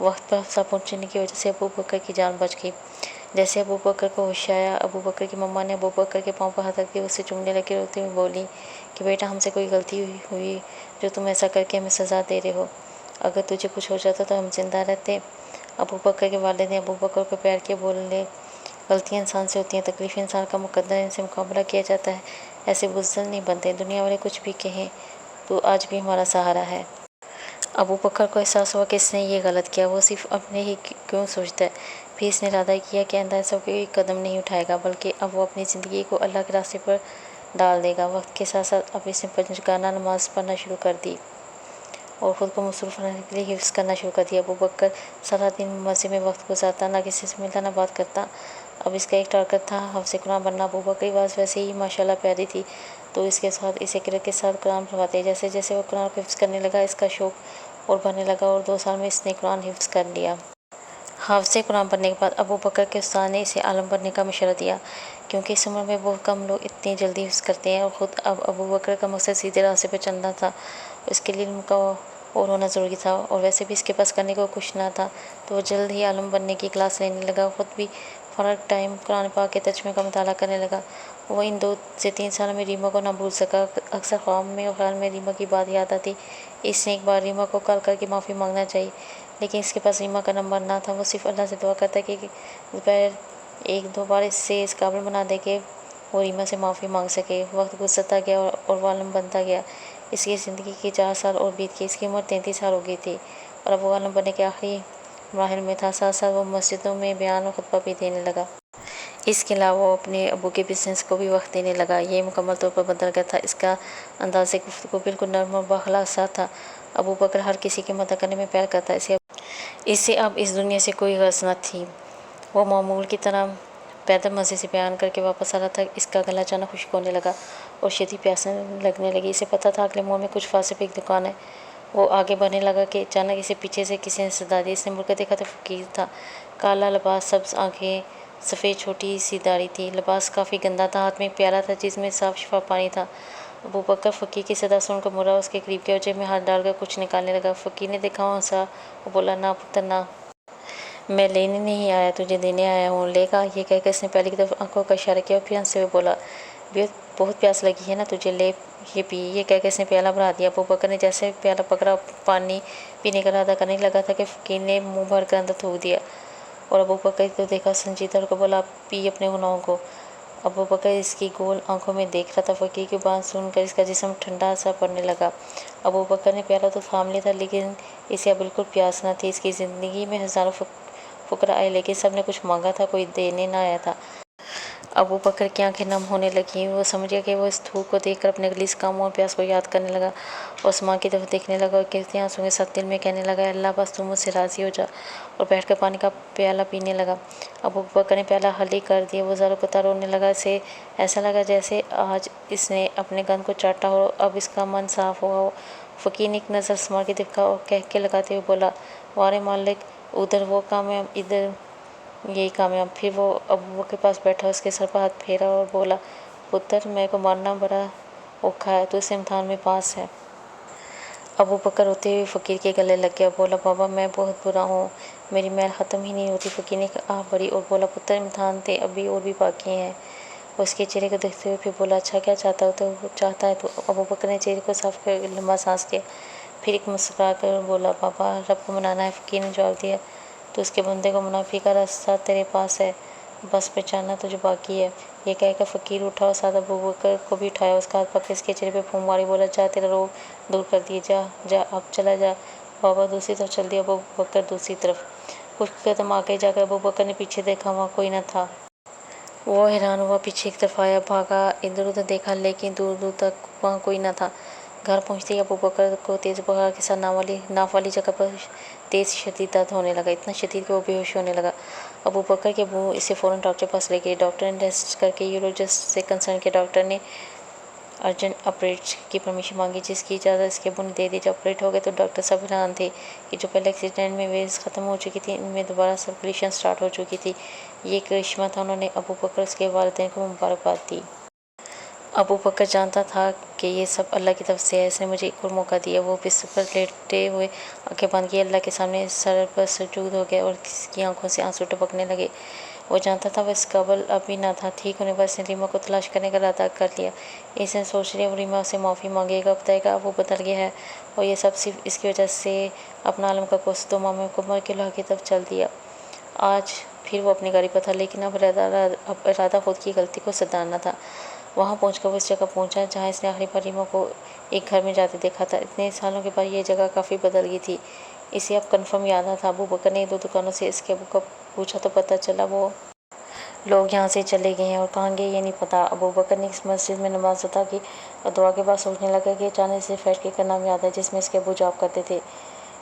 وقت پر حفصہ پہنچنے کی وجہ سے ابو بکر کی جان بچ گئی۔ جیسے ابو بکر کو ہوش آیا، ابو بکر کی مما نے ابو بکر کے پاؤں پر ہاتھ رکھ کے اسے چومنے لگی، روتے ہوئے بولی کہ بیٹا ہم سے کوئی غلطی ہوئی جو تم ایسا کر کے ہمیں سزا دے رہے ہو، اگر تجھے کچھ ہو جاتا تو ہم زندہ رہتے۔ ابو بکر کے والد نے ابو بکر کو پیار کیا، بولے غلطیاں انسان سے ہوتی ہیں، تکلیفیں انسان کا مقدر ہے، ان سے مقابلہ کیا جاتا ہے، ایسے بزدل نہیں بنتے، دنیا والے کچھ بھی کہیں تو آج بھی ہمارا سہارا ہے۔ ابو بکر کو احساس ہوا کہ اس نے یہ غلط کیا، وہ صرف اپنے ہی کیوں سوچتا ہے۔ پھر اس نے ارادہ کیا کہ آئندہ ایسا کوئی قدم نہیں اٹھائے گا، بلکہ اب وہ اپنی زندگی کو اللہ کے راستے پر ڈال دے گا۔ وقت کے ساتھ ساتھ اب اس نے پنجگانہ نماز پڑھنا شروع کر دی اور خود کو مصروف رہنے کے لیے حفظ کرنا شروع کر دیا۔ ابو بکر سارا دن مسجد میں وقت گزارتا، نہ کسی سے ملتا نہ بات کرتا۔ اب اس کا ایک ٹارگٹ تھا حفظ قرآن بننا۔ ابو بکر کی آواز ویسے ہی ماشاءاللہ پیاری تھی، تو اس کے ساتھ اسے قرأت کے ساتھ قرآن پڑھواتے۔ جیسے جیسے وہ قرآن کو حفظ کرنے لگا، اس کا شوق اور بڑھنے لگا اور 2 سال میں اس نے قرآن حفظ کر لیا۔ حافظ قرآن بننے کے بعد ابو بکر کے استاد نے اسے عالم بننے کا مشورہ دیا، کیونکہ اس عمر میں بہت کم لوگ اتنی جلدی حفظ کرتے ہیں، اور خود اب ابو بکر کا مقصد سیدھے راستے پر چلنا تھا، اس کے لیے علم کا اور ہونا ضروری تھا، اور ویسے بھی اس کے پاس کرنے کو کچھ نہ تھا، تو وہ جلد ہی عالم بننے کی کلاس لینے لگا۔ خود بھی فارغ ٹائم قرآن پاک کے ترجمے کا مطالعہ کرنے لگا۔ وہ ان 2 سے 3 سالوں میں ریما کو نہ بھول سکا۔ اکثر خواب میں اور خیال میں ریما کی بات یاد آتی۔ اس نے ایک بار ریما کو کال کر کے معافی مانگنا چاہی، لیکن اس کے پاس ریما کا نمبر نہ تھا۔ وہ صرف اللہ سے دعا کرتا کہ دوپہر 1-2 بار اسے اس قابل بنا دے کہ وہ ریما سے معافی مانگ سکے۔ وقت گزرتا گیا اور وہ عالم بنتا گیا۔ اس کی زندگی کے 4 سال اور بیت گئے۔ اس کی عمر 33 سال ہو گئی تھی اور اب وہ عالم بننے کے آخری مراحل میں تھا۔ ساتھ ساتھ وہ مسجدوں میں بیان اور خطبہ بھی دینے لگا۔ اس کے علاوہ وہ اپنے ابو کے بزنس کو بھی وقت دینے لگا۔ یہ مکمل طور پر بدل گیا تھا۔ اس کا انداز گفتگو بالکل نرم اور بااخلاق سا تھا۔ ابو بکر ہر کسی کی مدد کرنے میں پیار کرتا۔ اسے اب اس دنیا سے کوئی غرض نہ تھی۔ وہ معمول کی طرح پیدل مسجد سے بیان کر کے واپس آ رہا تھا۔ اس کا گلا اچانک خشک ہونے لگا اور شدید پیاس لگنے لگی۔ اسے پتہ تھا اگلے موڑ میں کچھ فاصلے پہ ایک دکان ہے۔ وہ آگے بڑھنے لگا کہ اچانک اسے پیچھے سے کسی نے صدا دی۔ اس نے مڑ کر دیکھا تو فقیر تھا۔ کالا لباس، سبز آنکھیں، سفید چھوٹی سی داڑھی تھی۔ لباس کافی گندا تھا۔ ہاتھ میں ایک پیالہ تھا جس میں صاف شفاف پانی تھا۔ ابو بکر فقیر کی صدا سن کر مڑا، اس کے قریب گیا اور جیب میں ہاتھ ڈال کر کچھ نکالنے لگا۔ فقیر نے دیکھا اور ہنسا اور بولا، نہ پتر نہ، میں لینے نہیں آیا، تجھے دینے آیا ہوں، لے گا؟ یہ کہہ کر اس نے پیالے کی طرف آنکھوں کا اشارہ کیا اور پھر ہنستے ہوئے بولا، بہت پیاس لگی ہے نا تجھے، لے یہ پی۔ یہ کہہ کر اس نے پیالہ بڑھا دیا۔ ابو بکر نے جیسے پیالہ پکڑا، پانی پینے کا ارادہ کرنے لگا تھا کہ فقیر نے منہ بھر کر اندر تھوک دیا اور ابو بکر کو دیکھا سنجیدہ ہو کر بولا، پی اپنے گناہوں کو۔ ابو بکر اس کی گول آنکھوں میں دیکھ رہا تھا۔ فقیر کی بات سن کر اس کا جسم ٹھنڈا سا پڑنے لگا۔ ابو بکر نے پیالہ تو تھام لیا تھا، لیکن اسے اب بالکل پیاس نہ تھی۔ اس کی زندگی میں ہزاروں فقراء آئے، لیکن سب نے کچھ مانگا تھا، کوئی دینے نہ آیا تھا۔ ابو بکر کی آنکھیں نم ہونے لگیں۔ وہ سمجھ گیا کہ وہ اس تھوک کو دیکھ کر اپنے غلیظ کاموں اور پیاس کو یاد کرنے لگا اور آسمان کی طرف دیکھنے لگا اور گرتے آنسوؤں کے ساتھ دل میں کہنے لگا، اے اللہ، بس تو مجھ سے راضی ہو جا، اور بیٹھ کر پانی کا پیالہ پینے لگا۔ ابو بکر نے پیالہ خالی کر دیا۔ وہ زاروں قطار رونے لگا۔ اسے ایسا لگا جیسے آج اس نے اپنے گند کو چاٹا ہو، اب اس کا من صاف ہوا ہو۔ فقیر نے ایک نظر آسمان کی طرف اور کہکے لگاتے ہوئے بولا، وارے مالک، ادھر وہ کامیاب، ادھر یہی کامیاب۔ پھر وہ ابو بکر کے پاس بیٹھا، اس کے سر پر ہاتھ پھیرا اور بولا، پتر، میں کو مارنا بڑا اوکھا ہے، تو اس امتحان میں پاس ہے۔ ابو بکر روتے ہوئے فقیر کے گلے لگ گیا اور بولا، بابا، میں بہت برا ہوں، میری میل ختم ہی نہیں ہوتی۔ فقیر نے ایک آہ بھری اور بولا، پتر، امتحان تھے، ابھی اور بھی باقی ہیں۔ وہ اس کے چہرے کو دیکھتے ہوئے پھر بولا، اچھا، کیا چاہتا ہے تو؟ ابو بکر نے چہرے کو صاف کر لمبا سانس لیا، پھر ایک مسکرا کر بولا، بابا، رب کو منانا ہے۔ فقیر نے جواب دیا، تو اس کے بندے کو منافی کا راستہ تیرے پاس ہے، بس پہچاننا تجھے باقی ہے۔ یہ کہہ کر فقیر اٹھا اور ساتھ ابو بکر کو بھی اٹھایا، اس کا ہاتھ پکڑ اس کے چہرے پہ پھونک ماری، بولا، جا، تیرا روب دور کر دیے، جا جا، اب چلا جا۔ بابا دوسری طرف چل دیا۔ ابو بکر دوسری طرف۔ کچھ قدم آگے جا کر ابو بکر نے پیچھے دیکھا، وہاں کوئی نہ تھا۔ وہ حیران ہوا، پیچھے کی طرف آیا، بھاگا، ادھر ادھر دیکھا، لیکن دور دور تک وہاں کوئی نہ تھا۔ گھر پہنچتے ہی ابو بکر کو تیز بخار کے ساتھ ناف والی جگہ پر تیز شدید درد ہونے لگا، اتنا شدید کہ وہ بے ہوش ہونے لگا۔ ابو بکر کے ابو اسے فوراً ڈاکٹر کے پاس لے گئے۔ ڈاکٹر نے ٹیسٹ کر کے یورولوجسٹ سے کنسلٹ کیا۔ ڈاکٹر نے ارجنٹ آپریٹ کی پرمیشن مانگی، جس کی اجازت اس کے ابو نے دے دی۔ جب آپریٹ ہو گئے تو ڈاکٹر سب حیران تھے کہ جو پہلے ایکسیڈنٹ میں ویز ختم ہو چکی تھی، ان میں دوبارہ سرکولیشن سٹارٹ ہو چکی تھی۔ یہ کرشمہ تھا۔ انہوں نے ابو بکر اور اس کے والدین کو مبارکباد دی۔ ابو بکر جانتا تھا کہ یہ سب اللہ کی طرف سے ہے، اس نے مجھے ایک اور موقع دیا۔ وہ بستر پر لیٹے ہوئے آنکھیں بند کیے اللہ کے سامنے سر پر سجود ہو گیا اور اس کی آنکھوں سے آنسو ٹپکنے لگے۔ وہ جانتا تھا وہ اس قابل اب بھی نہ تھا۔ ٹھیک ہونے پر اس نے ریما کو تلاش کرنے کا ارادہ کر لیا۔ اس نے سوچ لیا وہ ریما سے معافی مانگے گا، بتائے گا اب وہ بدل گیا ہے اور یہ سب صرف اس کی وجہ سے اپنا عالم کا کوس 2 ماہ میں مکمل کے لاہ کی طرف چل دیا۔ آج پھر وہ اپنی گاڑی پر تھا، لیکن اب ارادہ خود کی غلطی کو سدھارنا تھا۔ وہاں پہنچ کر وہ اس جگہ پہنچا جہاں اس نے آخری بار ریما کو ایک گھر میں جاتے دیکھا تھا۔ اتنے سالوں کے بعد یہ جگہ کافی بدل گئی تھی، اسے اب کنفرم یاد نہ تھا۔ ابو بکر نے 2 دکانوں سے اس کے ابو کو پوچھا تو پتہ چلا وہ لوگ یہاں سے چلے گئے ہیں اور کہاں گئے یہ نہیں پتا۔ ابو بکر نے اس مسجد میں نماز ادا کی اور دعا کے بعد سوچنے لگا کہ اچانک سے فیکٹری کا نام یاد ہے جس میں اس کے ابو جاب کرتے تھے،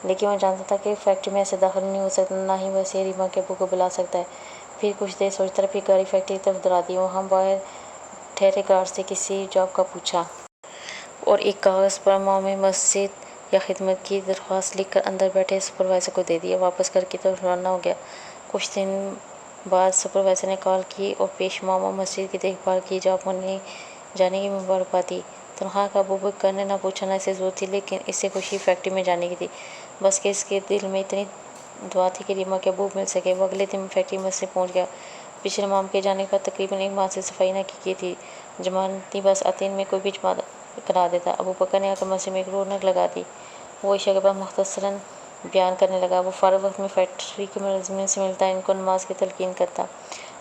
لیکن وہ جانتا تھا کہ فیکٹری میں ایسے داخل نہیں ہو سکتا، نہ ہی وہ ایسے ریما کے ابو کو بلا سکتا ہے۔ پھر کچھ دیر سوچتا رہا، پھر گاڑی فیکٹری کی طرف دوڑا دی۔ وہاں باہر ٹھہرے گارڈ سے کسی جاب کا پوچھا اور ایک کاغذ پر امام مسجد یا خدمت کی درخواست لکھ کر اندر بیٹھے سپروائزر کو دے دیا۔ واپس گھر کی طرف روانہ ہو گیا۔ کچھ دن بعد سپروائزر نے کال کی اور پیش امام مسجد کی دیکھ بھال کی جاب ہونے جانے کی مبارکباد دی۔ تنخواہ کا ابو بکر نے نہ پوچھا، نہ اسے ضرورت تھی، لیکن اسے خوشی فیکٹری میں جانے کی تھی، بس کہ اس کے دل میں اتنی دعا تھی کہ ریما کے ابو مل سکے۔ وہ اگلے دن فیکٹری مسجد پہنچ گیا۔ پچھلے امام کے جانے کے بعد تقریباً 1 ماہ سے صفائی نہ کی گئی تھی۔ جماعتی بس آتے ان میں کوئی بھی جماعت کرا دیتا۔ ابو بکر نے آ کر مسجد میں ایک رونق لگا دی۔ وہ عشاء کے بعد مختصراً بیان کرنے لگا۔ وہ فارغ وقت میں فیکٹری کے ملازمین سے ملتا، ان کو نماز کی تلقین کرتا۔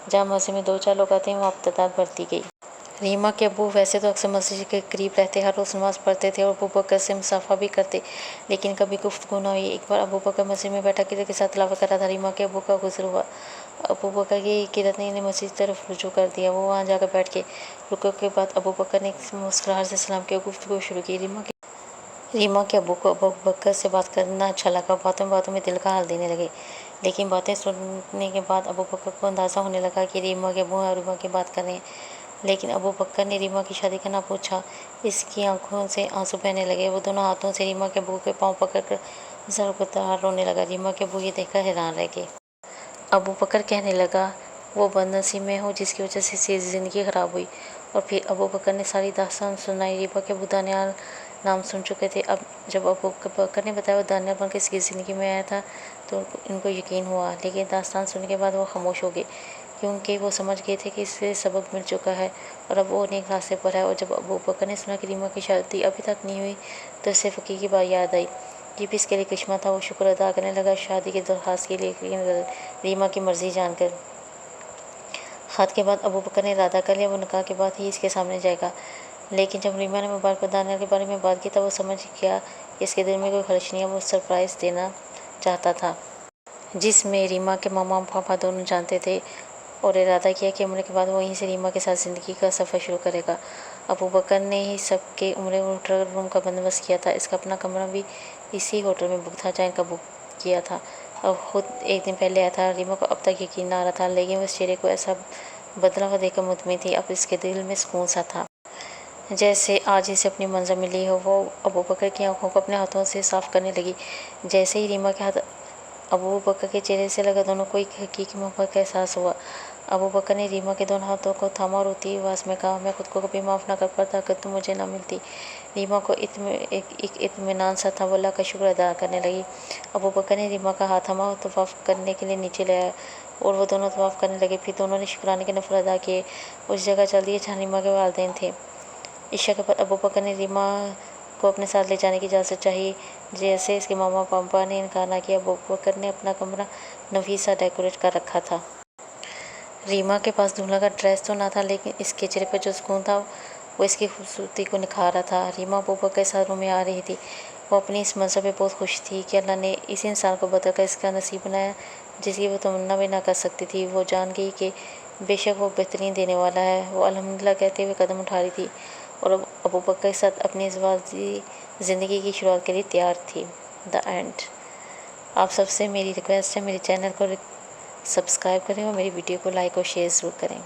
جہاں مسجد میں 2-4 لوگ آتے ہیں وہاں اب تعداد بڑھتی گئی۔ ریما کے ابو ویسے تو اکثر مسجد کے قریب رہتے، ہر روز نماز پڑھتے تھے اور ابو بکر سے مصافحہ بھی کرتے، لیکن کبھی گفتگو نہ ہوئی۔ ایک بار ابو بکر مسجد میں بیٹھا قرأت کے ساتھ تلاوت کر رہا تھا، ریما کے ابو کا گزر ہوا۔ ابو بکر کی قرأت نے انہیں مسجد کی طرف رجوع کر دیا۔ وہ وہاں جا کر بیٹھ گئے۔ رکوع کے بعد ابو بکر نے ایک مسکراہٹ سے سلام کیا اور گفتگو شروع کی۔ ریما کے ابو کو ابو بکر سے بات کرنا اچھا لگا، باتوں میں دل کا حال دینے لگے، لیکن باتیں سننے کے بعد ابو بکر کو اندازہ ہونے لگا کہ ریما کے ابو ریما کی بات کر رہے ہیں، لیکن ابو بکر نے ریما کی شادی کا نہ پوچھا۔ اس کی آنکھوں سے آنسو بہنے لگے۔ وہ دونوں ہاتھوں سے ریما کے ابو کے پاؤں پکڑ کر زارگزار رونے لگا۔ ریما کے ابو یہ دیکھ کر حیران رہ گئے۔ ابو بکر کہنے لگا وہ بد نصیب میں ہو جس کی وجہ سے اس کی زندگی خراب ہوئی، اور پھر ابو بکر نے ساری داستان سنائی۔ ریما کے ابو دانیال نام سن چکے تھے۔ اب جب ابو بکر نے بتایا وہ دانیال بن کر اس کی زندگی میں آیا تھا تو ان کو یقین ہوا، لیکن داستان سننے کے بعد وہ خاموش ہو گئے، کیونکہ وہ سمجھ گئے تھے کہ اس سے سبق مل چکا ہے اور اب وہ نیک راستے پر ہے۔ اور جب ابو بکر نے سنا کہ ریما کی شادی ابھی تک نہیں ہوئی تو اسے فقیر کی بات یاد آئی۔ یہ بھی اس کے لیے کرشمہ تھا۔ وہ شکر ادا کرنے لگا شادی کی درخواست کے لیے، لیکن ریما کی مرضی جان کر۔ خط کے بعد ابو بکر نے ارادہ کر لیا وہ نکاح کے بعد ہی اس کے سامنے جائے گا، لیکن جب ریما نے موبائل پر دانیال کے بارے میں بات کی تب وہ سمجھ گیا کہ اس کے دل میں کوئی خلش نہیں ہے۔ وہ سرپرائز دینا چاہتا تھا جس میں ریما کے ماما پاپا دونوں جانتے تھے، اور ارادہ کیا کہ عمرے کے بعد وہ وہیں سے ریما کے ساتھ زندگی کا سفر شروع کرے گا۔ ابو بکر نے ہی سب کے عمرے اور ہوٹل روم کا بندوبست کیا تھا۔ اس کا اپنا کمرہ بھی اسی ہوٹل میں بک تھا جہاں ان کا بک کیا تھا۔ اب خود ایک دن پہلے آیا تھا۔ ریما کو اب تک یقین نہ آ رہا تھا، لیکن وہ اس چہرے کو ایسا بدلا ہوا دیکھ کر مطمئن تھی۔ اب اس کے دل میں سکون سا تھا جیسے آج اسے اپنی منزل ملی ہو۔ وہ ابو بکر کی آنکھوں کو اپنے ہاتھوں سے صاف کرنے لگی۔ جیسے ہی ریما کے ہاتھ ابو بکر کے چہرے سے لگا، دونوں کو ایک حقیقی محبت کا احساس ہوا۔ ابو بکر نے ریما کے دونوں ہاتھوں کو تھاما اور روتی آواز میں کہا، میں خود کو کبھی معاف نہ کر پاتا اگر تم مجھے نہ ملتی۔ ریما کو ایک اطمینان سا تھا، وہ اللہ کا شکر ادا کرنے لگی۔ ابو بکر نے ریما کا ہاتھ تھاما اور طواف کرنے کے لیے نیچے لے آیا اور وہ دونوں طواف کرنے لگے۔ پھر دونوں نے شکرانے کے نفل ادا کیے، اس جگہ چل دیے جہاں ریما کے والدین تھے۔ عشاء کے بعد ابو بکر نے ریما کو اپنے ساتھ لے جانے کی اجازت چاہی، جیسے اس کے ماما پاپا نے انکار نہ کیا۔ ابو بکر نے اپنا کمرہ نفیس سا ڈیکوریٹ کر رکھا تھا۔ ریما کے پاس دولہا کا ڈریس تو نہ تھا، لیکن اس کے چہرے پر جو سکون تھا وہ اس کی خوبصورتی کو نکھار رہا تھا۔ ریما ابو بکر کے ساتھ روم میں آ رہی تھی۔ وہ اپنی اس منظر پہ بہت خوش تھی کہ اللہ نے اس انسان کو بدل کر اس کا نصیب بنایا جس کی وہ تمنا بھی نہ کر سکتی تھی۔ وہ جان گئی کہ بے شک وہ بہترین دینے والا ہے۔ وہ الحمدللہ کہتے ہوئے قدم اٹھا رہی تھی اور ابو بکر کے ساتھ اپنی ازدواجی زندگی کی شروعات کے لیے تیار تھی۔ The end. آپ سب سے میری ریکویسٹ ہے میرے چینل کو سبسکرائب کریں اور میری ویڈیو کو لائک اور شیئر ضرور کریں۔